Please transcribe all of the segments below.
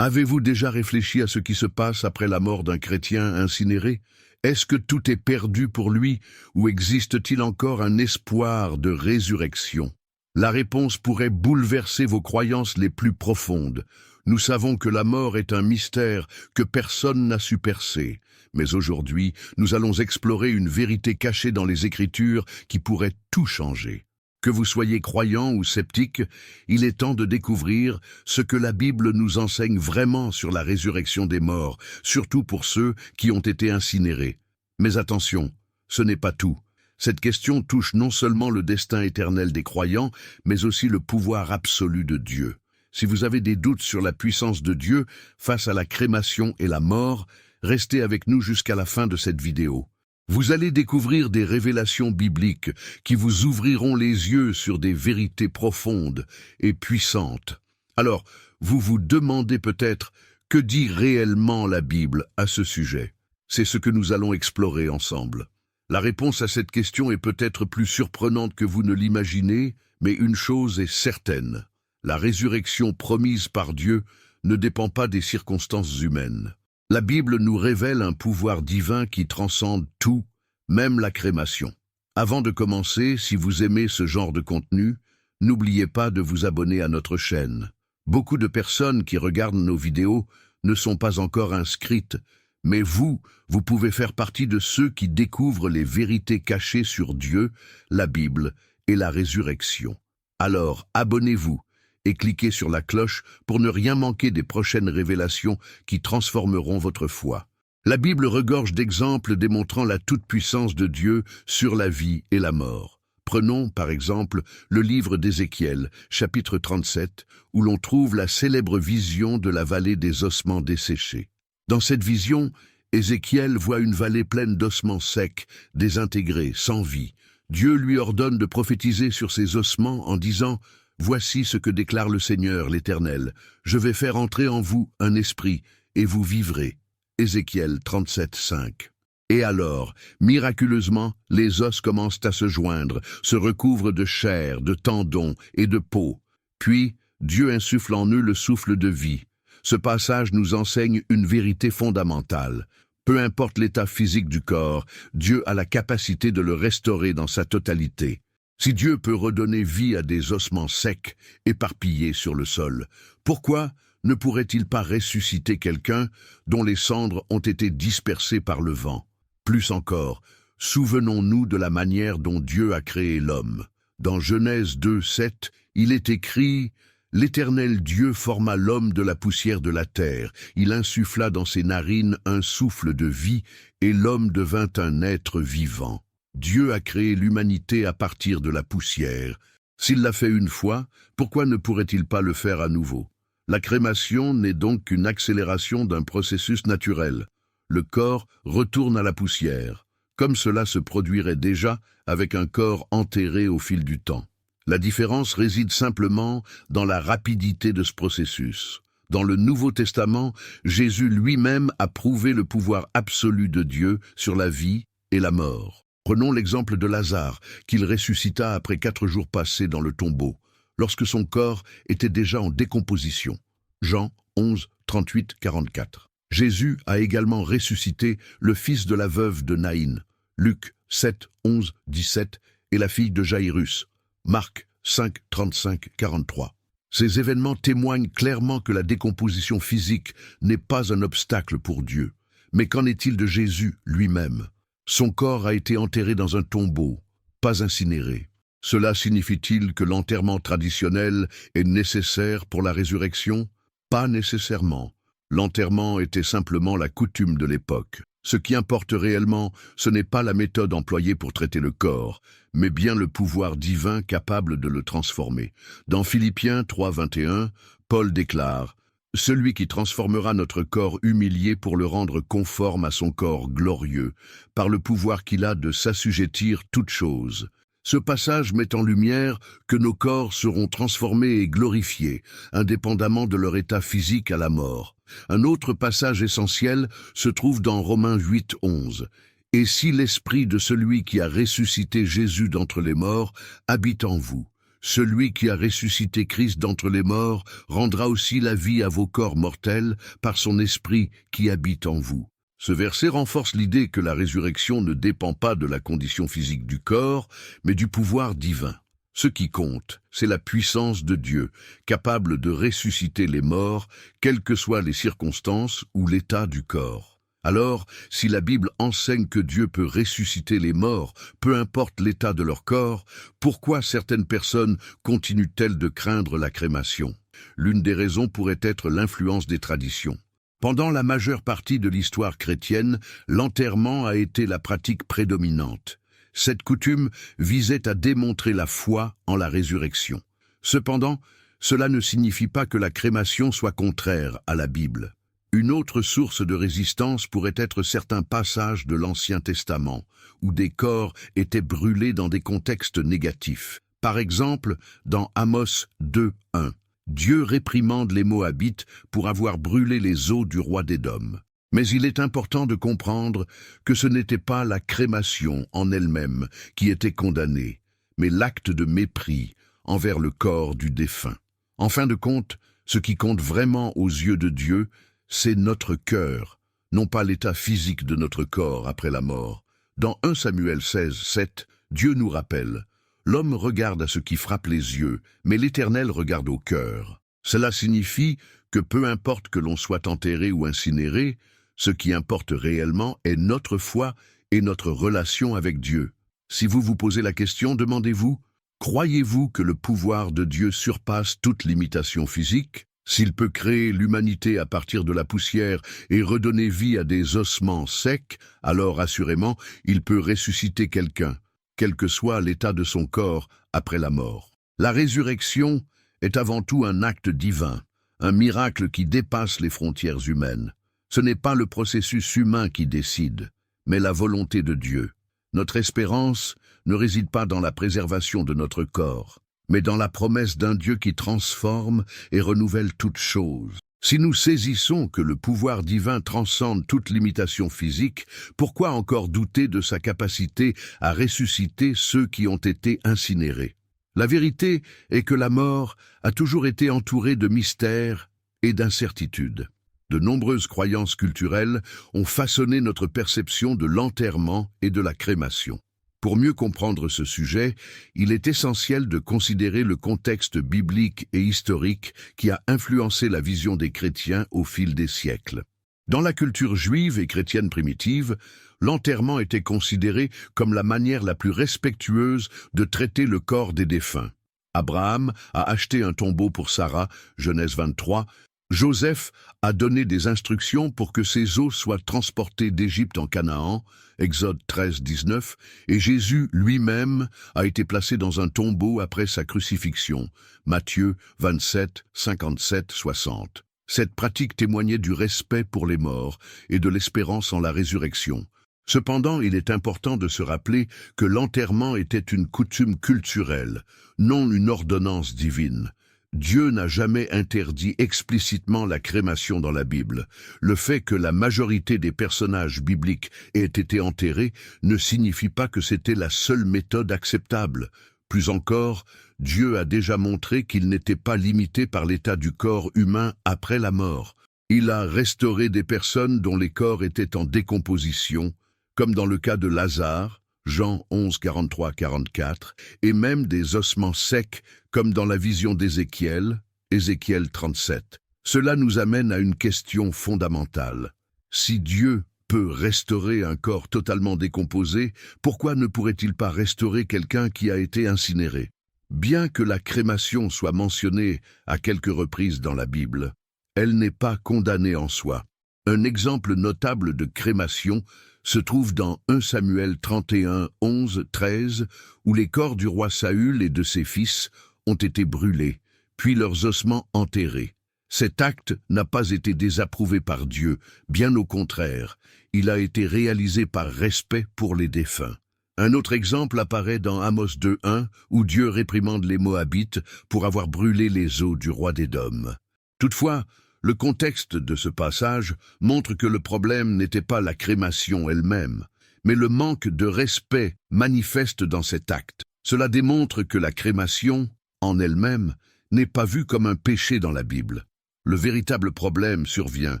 Avez-vous déjà réfléchi à ce qui se passe après la mort d'un chrétien incinéré? Est-ce que tout est perdu pour lui ou existe-t-il encore un espoir de résurrection? La réponse pourrait bouleverser vos croyances les plus profondes. Nous savons que la mort est un mystère que personne n'a su percer. Mais aujourd'hui, nous allons explorer une vérité cachée dans les Écritures qui pourrait tout changer. Que vous soyez croyant ou sceptique, il est temps de découvrir ce que la Bible nous enseigne vraiment sur la résurrection des morts, surtout pour ceux qui ont été incinérés. Mais attention, ce n'est pas tout. Cette question touche non seulement le destin éternel des croyants, mais aussi le pouvoir absolu de Dieu. Si vous avez des doutes sur la puissance de Dieu face à la crémation et la mort, restez avec nous jusqu'à la fin de cette vidéo. Vous allez découvrir des révélations bibliques qui vous ouvriront les yeux sur des vérités profondes et puissantes. Alors, vous vous demandez peut-être, que dit réellement la Bible à ce sujet? C'est ce que nous allons explorer ensemble. La réponse à cette question est peut-être plus surprenante que vous ne l'imaginez, mais une chose est certaine. La résurrection promise par Dieu ne dépend pas des circonstances humaines. La Bible nous révèle un pouvoir divin qui transcende tout, même la crémation. Avant de commencer, si vous aimez ce genre de contenu, n'oubliez pas de vous abonner à notre chaîne. Beaucoup de personnes qui regardent nos vidéos ne sont pas encore inscrites, mais vous pouvez faire partie de ceux qui découvrent les vérités cachées sur Dieu, la Bible et la résurrection. Alors, abonnez-vous et cliquez sur la cloche pour ne rien manquer des prochaines révélations qui transformeront votre foi. La Bible regorge d'exemples démontrant la toute-puissance de Dieu sur la vie et la mort. Prenons, par exemple, le livre d'Ézéchiel, chapitre 37, où l'on trouve la célèbre vision de la vallée des ossements desséchés. Dans cette vision, Ézéchiel voit une vallée pleine d'ossements secs, désintégrés, sans vie. Dieu lui ordonne de prophétiser sur ces ossements en disant « Voici ce que déclare le Seigneur, l'Éternel. Je vais faire entrer en vous un esprit, et vous vivrez. » Ézéchiel 37, 5. Et alors, miraculeusement, les os commencent à se joindre, se recouvrent de chair, de tendons et de peau. Puis, Dieu insuffle en eux le souffle de vie. Ce passage nous enseigne une vérité fondamentale. Peu importe l'état physique du corps, Dieu a la capacité de le restaurer dans sa totalité. Si Dieu peut redonner vie à des ossements secs, éparpillés sur le sol, pourquoi ne pourrait-il pas ressusciter quelqu'un dont les cendres ont été dispersées par le vent? Plus encore, souvenons-nous de la manière dont Dieu a créé l'homme. Dans Genèse 2, 7, il est écrit « L'Éternel Dieu forma l'homme de la poussière de la terre. Il insuffla dans ses narines un souffle de vie, et l'homme devint un être vivant. » Dieu a créé l'humanité à partir de la poussière. S'il l'a fait une fois, pourquoi ne pourrait-il pas le faire à nouveau? La crémation n'est donc qu'une accélération d'un processus naturel. Le corps retourne à la poussière, comme cela se produirait déjà avec un corps enterré au fil du temps. La différence réside simplement dans la rapidité de ce processus. Dans le Nouveau Testament, Jésus lui-même a prouvé le pouvoir absolu de Dieu sur la vie et la mort. Prenons l'exemple de Lazare, qu'il ressuscita après 4 jours passés dans le tombeau, lorsque son corps était déjà en décomposition. Jean 11, 38, 44. Jésus a également ressuscité le fils de la veuve de Naïn, Luc 7, 11, 17, et la fille de Jaïrus, Marc 5, 35, 43. Ces événements témoignent clairement que la décomposition physique n'est pas un obstacle pour Dieu. Mais qu'en est-il de Jésus lui-même? Son corps a été enterré dans un tombeau, pas incinéré. Cela signifie-t-il que l'enterrement traditionnel est nécessaire pour la résurrection? Pas nécessairement. L'enterrement était simplement la coutume de l'époque. Ce qui importe réellement, ce n'est pas la méthode employée pour traiter le corps, mais bien le pouvoir divin capable de le transformer. Dans Philippiens 3, 21, Paul déclare « Celui qui transformera notre corps humilié pour le rendre conforme à son corps glorieux, par le pouvoir qu'il a de s'assujettir toutes choses. » Ce passage met en lumière que nos corps seront transformés et glorifiés, indépendamment de leur état physique à la mort. Un autre passage essentiel se trouve dans Romains 8, 11. « Et si l'esprit de celui qui a ressuscité Jésus d'entre les morts habite en vous, Celui qui a ressuscité Christ d'entre les morts rendra aussi la vie à vos corps mortels par son esprit qui habite en vous. Ce verset renforce l'idée que la résurrection ne dépend pas de la condition physique du corps, mais du pouvoir divin. Ce qui compte, c'est la puissance de Dieu, capable de ressusciter les morts, quelles que soient les circonstances ou l'état du corps. Alors, si la Bible enseigne que Dieu peut ressusciter les morts, peu importe l'état de leur corps, pourquoi certaines personnes continuent-elles de craindre la crémation? L'une des raisons pourrait être l'influence des traditions. Pendant la majeure partie de l'histoire chrétienne, l'enterrement a été la pratique prédominante. Cette coutume visait à démontrer la foi en la résurrection. Cependant, cela ne signifie pas que la crémation soit contraire à la Bible. Une autre source de résistance pourrait être certains passages de l'Ancien Testament, où des corps étaient brûlés dans des contextes négatifs. Par exemple, dans Amos 2:1, Dieu réprimande les Moabites pour avoir brûlé les os du roi d'Édom. Mais il est important de comprendre que ce n'était pas la crémation en elle-même qui était condamnée, mais l'acte de mépris envers le corps du défunt. En fin de compte, ce qui compte vraiment aux yeux de Dieu, c'est notre cœur, non pas l'état physique de notre corps après la mort. Dans 1 Samuel 16:7, Dieu nous rappelle « L'homme regarde à ce qui frappe les yeux, mais l'Éternel regarde au cœur ». Cela signifie que peu importe que l'on soit enterré ou incinéré, ce qui importe réellement est notre foi et notre relation avec Dieu. Si vous vous posez la question, demandez-vous, croyez-vous que le pouvoir de Dieu surpasse toute limitation physique? S'il peut créer l'humanité à partir de la poussière et redonner vie à des ossements secs, alors assurément, il peut ressusciter quelqu'un, quel que soit l'état de son corps après la mort. La résurrection est avant tout un acte divin, un miracle qui dépasse les frontières humaines. Ce n'est pas le processus humain qui décide, mais la volonté de Dieu. Notre espérance ne réside pas dans la préservation de notre corps, mais dans la promesse d'un Dieu qui transforme et renouvelle toutes choses. Si nous saisissons que le pouvoir divin transcende toute limitation physique, pourquoi encore douter de sa capacité à ressusciter ceux qui ont été incinérés? La vérité est que la mort a toujours été entourée de mystères et d'incertitudes. De nombreuses croyances culturelles ont façonné notre perception de l'enterrement et de la crémation. Pour mieux comprendre ce sujet, il est essentiel de considérer le contexte biblique et historique qui a influencé la vision des chrétiens au fil des siècles. Dans la culture juive et chrétienne primitive, l'enterrement était considéré comme la manière la plus respectueuse de traiter le corps des défunts. Abraham a acheté un tombeau pour Sarah, Genèse 23, Joseph a donné des instructions pour que ses os soient transportés d'Égypte en Canaan, Exode 13:19, et Jésus lui-même a été placé dans un tombeau après sa crucifixion, Matthieu 27:57-60. Cette pratique témoignait du respect pour les morts et de l'espérance en la résurrection. Cependant, il est important de se rappeler que l'enterrement était une coutume culturelle, non une ordonnance divine. Dieu n'a jamais interdit explicitement la crémation dans la Bible. Le fait que la majorité des personnages bibliques aient été enterrés ne signifie pas que c'était la seule méthode acceptable. Plus encore, Dieu a déjà montré qu'il n'était pas limité par l'état du corps humain après la mort. Il a restauré des personnes dont les corps étaient en décomposition, comme dans le cas de Lazare, Jean 11:43-44, et même des ossements secs, comme dans la vision d'Ézéchiel, Ézéchiel 37. Cela nous amène à une question fondamentale. Si Dieu peut restaurer un corps totalement décomposé, pourquoi ne pourrait-il pas restaurer quelqu'un qui a été incinéré? Bien que la crémation soit mentionnée à quelques reprises dans la Bible, elle n'est pas condamnée en soi. Un exemple notable de crémation se trouve dans 1 Samuel 31, 11, 13, où les corps du roi Saül et de ses fils ont été brûlés, puis leurs ossements enterrés. Cet acte n'a pas été désapprouvé par Dieu, bien au contraire, il a été réalisé par respect pour les défunts. Un autre exemple apparaît dans Amos 2:1, où Dieu réprimande les Moabites pour avoir brûlé les os du roi d'Édom. Toutefois, le contexte de ce passage montre que le problème n'était pas la crémation elle-même, mais le manque de respect manifeste dans cet acte. Cela démontre que la crémation en elle-même, n'est pas vue comme un péché dans la Bible. Le véritable problème survient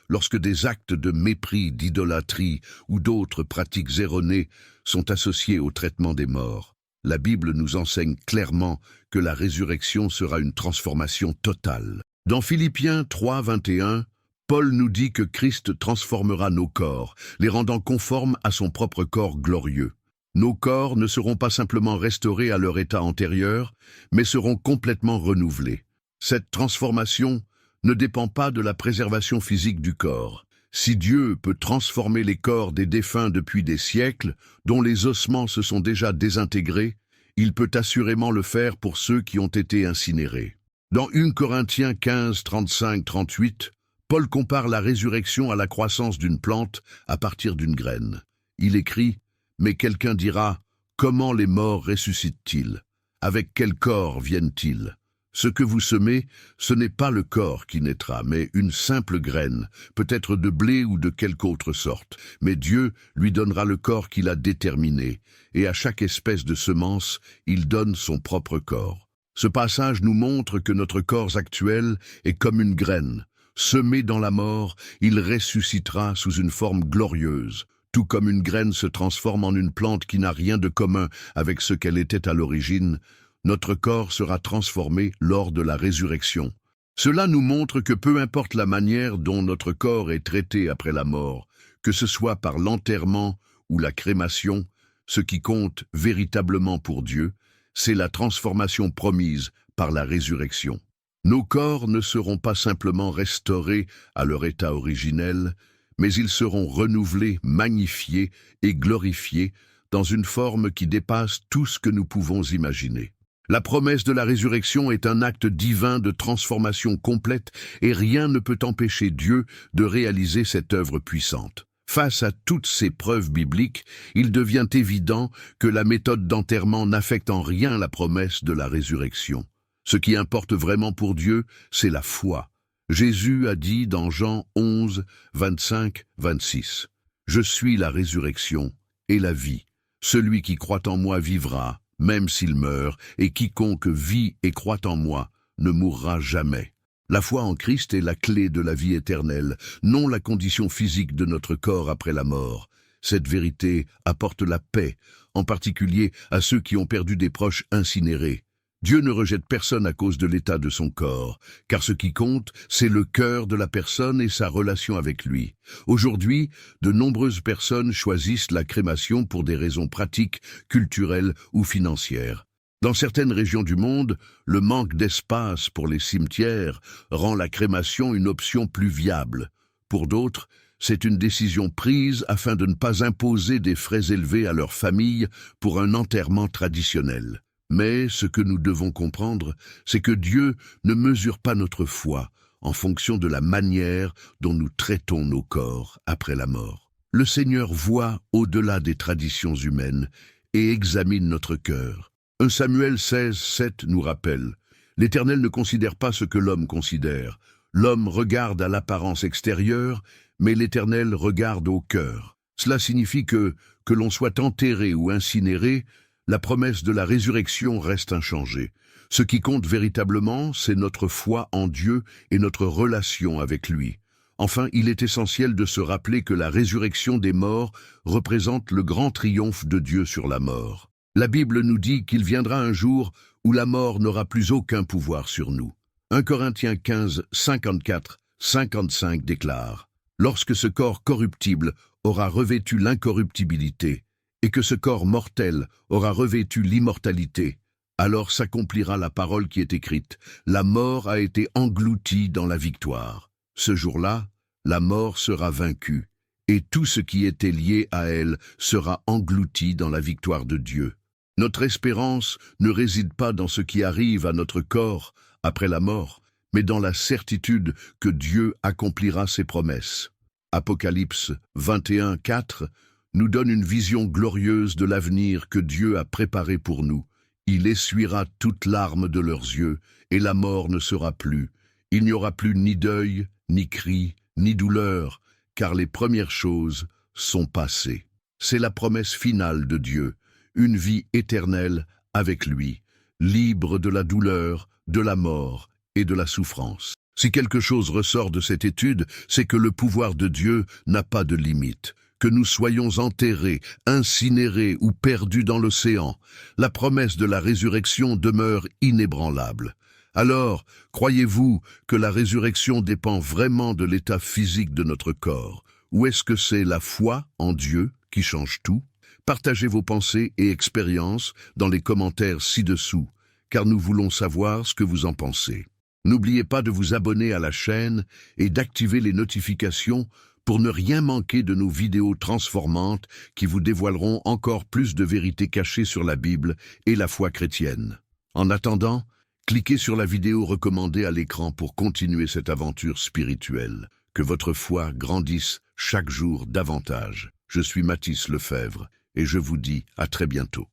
lorsque des actes de mépris, d'idolâtrie ou d'autres pratiques erronées sont associés au traitement des morts. La Bible nous enseigne clairement que la résurrection sera une transformation totale. Dans Philippiens 3, 21, Paul nous dit que Christ transformera nos corps, les rendant conformes à son propre corps glorieux. Nos corps ne seront pas simplement restaurés à leur état antérieur, mais seront complètement renouvelés. Cette transformation ne dépend pas de la préservation physique du corps. Si Dieu peut transformer les corps des défunts depuis des siècles, dont les ossements se sont déjà désintégrés, il peut assurément le faire pour ceux qui ont été incinérés. Dans 1 Corinthiens 15, 35-38, Paul compare la résurrection à la croissance d'une plante à partir d'une graine. Il écrit « Mais quelqu'un dira, comment les morts ressuscitent-ils? Avec quel corps viennent-ils? Ce que vous semez, ce n'est pas le corps qui naîtra, mais une simple graine, peut-être de blé ou de quelque autre sorte. Mais Dieu lui donnera le corps qu'il a déterminé, et à chaque espèce de semence, il donne son propre corps. » Ce passage nous montre que notre corps actuel est comme une graine. Semé dans la mort, il ressuscitera sous une forme glorieuse, tout comme une graine se transforme en une plante qui n'a rien de commun avec ce qu'elle était à l'origine. Notre corps sera transformé lors de la résurrection. Cela nous montre que peu importe la manière dont notre corps est traité après la mort, que ce soit par l'enterrement ou la crémation, ce qui compte véritablement pour Dieu, c'est la transformation promise par la résurrection. Nos corps ne seront pas simplement restaurés à leur état originel, mais ils seront renouvelés, magnifiés et glorifiés dans une forme qui dépasse tout ce que nous pouvons imaginer. La promesse de la résurrection est un acte divin de transformation complète et rien ne peut empêcher Dieu de réaliser cette œuvre puissante. Face à toutes ces preuves bibliques, il devient évident que la méthode d'enterrement n'affecte en rien la promesse de la résurrection. Ce qui importe vraiment pour Dieu, c'est la foi. Jésus a dit dans Jean 11, 25, 26, « Je suis la résurrection et la vie. Celui qui croit en moi vivra, même s'il meurt, et quiconque vit et croit en moi ne mourra jamais. » La foi en Christ est la clé de la vie éternelle, non la condition physique de notre corps après la mort. Cette vérité apporte la paix, en particulier à ceux qui ont perdu des proches incinérés. Dieu ne rejette personne à cause de l'état de son corps, car ce qui compte, c'est le cœur de la personne et sa relation avec lui. Aujourd'hui, de nombreuses personnes choisissent la crémation pour des raisons pratiques, culturelles ou financières. Dans certaines régions du monde, le manque d'espace pour les cimetières rend la crémation une option plus viable. Pour d'autres, c'est une décision prise afin de ne pas imposer des frais élevés à leur famille pour un enterrement traditionnel. Mais ce que nous devons comprendre, c'est que Dieu ne mesure pas notre foi en fonction de la manière dont nous traitons nos corps après la mort. Le Seigneur voit au-delà des traditions humaines et examine notre cœur. 1 Samuel 16, 7 nous rappelle « L'Éternel ne considère pas ce que l'homme considère. L'homme regarde à l'apparence extérieure, mais l'Éternel regarde au cœur. » Cela signifie que l'on soit enterré ou incinéré, la promesse de la résurrection reste inchangée. Ce qui compte véritablement, c'est notre foi en Dieu et notre relation avec lui. Enfin, il est essentiel de se rappeler que la résurrection des morts représente le grand triomphe de Dieu sur la mort. La Bible nous dit qu'il viendra un jour où la mort n'aura plus aucun pouvoir sur nous. 1 Corinthiens 15, 54, 55 déclare « Lorsque ce corps corruptible aura revêtu l'incorruptibilité, et que ce corps mortel aura revêtu l'immortalité, alors s'accomplira la parole qui est écrite. La mort a été engloutie dans la victoire. Ce jour-là, la mort sera vaincue, et tout ce qui était lié à elle sera englouti dans la victoire de Dieu. Notre espérance ne réside pas dans ce qui arrive à notre corps après la mort, mais dans la certitude que Dieu accomplira ses promesses. Apocalypse 21, 4 nous donne une vision glorieuse de l'avenir que Dieu a préparé pour nous. Il essuiera toute larme de leurs yeux, et la mort ne sera plus. Il n'y aura plus ni deuil, ni cri, ni douleur, car les premières choses sont passées. C'est la promesse finale de Dieu, une vie éternelle avec lui. libre de la douleur, de la mort et de la souffrance. Si quelque chose ressort de cette étude, c'est que le pouvoir de Dieu n'a pas de limite. Que nous soyons enterrés, incinérés ou perdus dans l'océan, la promesse de la résurrection demeure inébranlable. Alors, croyez-vous que la résurrection dépend vraiment de l'état physique de notre corps? Ou est-ce que c'est la foi en Dieu qui change tout? Partagez vos pensées et expériences dans les commentaires ci-dessous, car nous voulons savoir ce que vous en pensez. N'oubliez pas de vous abonner à la chaîne et d'activer les notifications pour ne rien manquer de nos vidéos transformantes qui vous dévoileront encore plus de vérités cachées sur la Bible et la foi chrétienne. En attendant, cliquez sur la vidéo recommandée à l'écran pour continuer cette aventure spirituelle. Que votre foi grandisse chaque jour davantage. Je suis Mathis Lefebvre et je vous dis à très bientôt.